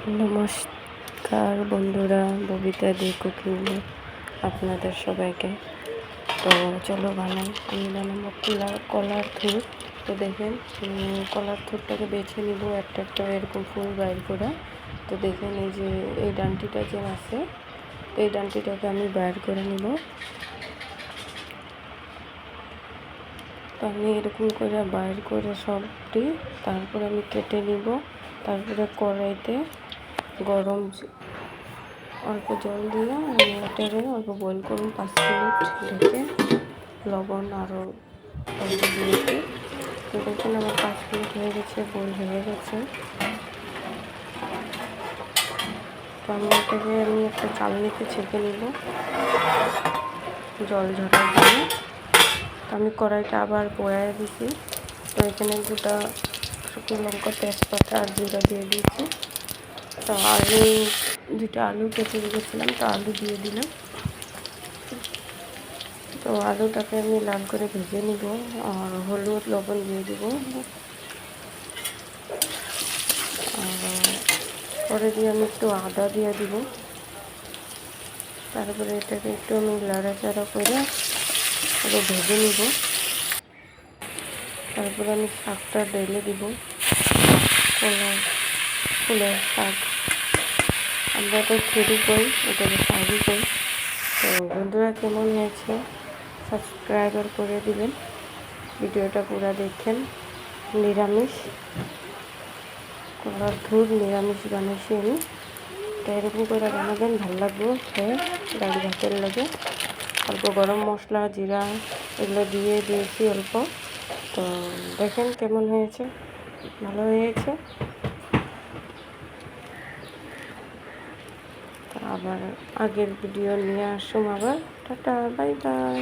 নমস্কার বন্ধুরা, ববিতা দি কুকিংয়ে আপনাদের সবাইকে। তো চলো বানাই। আমি বানাবো কলার থুর। তো দেখেন, কলার থুরটাকে বেছে নিব একটা একটা এরকম ফুল বাইর করে। তো দেখেন এই যে এই ডান্টিটা যে আছে, তো এই ডান্টিটাকে আমি বাইর করে নিব। তো আমি এরকম করে বাইর করে সবটি তারপরে আমি কেটে নিব। তারপরে কড়াইতে গরম অল্প জল দিয়ে এটারে অল্প বয়েল করুন 5 মিনিট ঢেকে, লবণ আরও অল্প দিয়েছি। তো দেখুন আমার 5 মিনিট হয়ে গেছে, বয়েল হয়ে গেছে। তো আমি এটাকে একটা চালনিতে ছেঁকে নিব জল ঝরার জন্য। তো আমি কড়াইটা আবার বয়ায় দিছি। তো এখানে 2টা শুকনো লঙ্কা, তেজপাতা আর জিরা দিয়ে দিয়েছি। তো আলু 2টা আলু কেটে রেখেছিলাম, তো আলু দিয়ে দিলাম। তো আলুটাকে আমি লাল করে ভেজে নিব আর হলুদ লবণ দিয়ে দিব। আর পরে দিয়ে আমি একটু আদা দিয়ে দিব। তারপরে এটাকে একটু আমি লাড়াচাড়া করে আরও ভেজে নিব। তারপরে আমি শাকটা ঢেলে দিব, ফুলের শাক। আমরা তো থুরি কই, এটাকে শাকই কই। তো বন্ধুরা, কেমন হয়েছে সাবস্ক্রাইবার করে দিবেন, ভিডিওটা পুরো দেখেন। নিরামিষ কলার থুর নিরামিষ বানাইছি আমি। তো এরকম করে বানাবেন, ভালো লাগবে খেয়ে ডাল ভাতের লাগে। অল্প গরম মশলা, জিরা এগুলো দিয়েছি অল্প। তো দেখেন কেমন হয়েছে, ভালো হয়েছে। তো আবার আগের ভিডিও নিয়ে আসুন আবার। Tata, bye bye.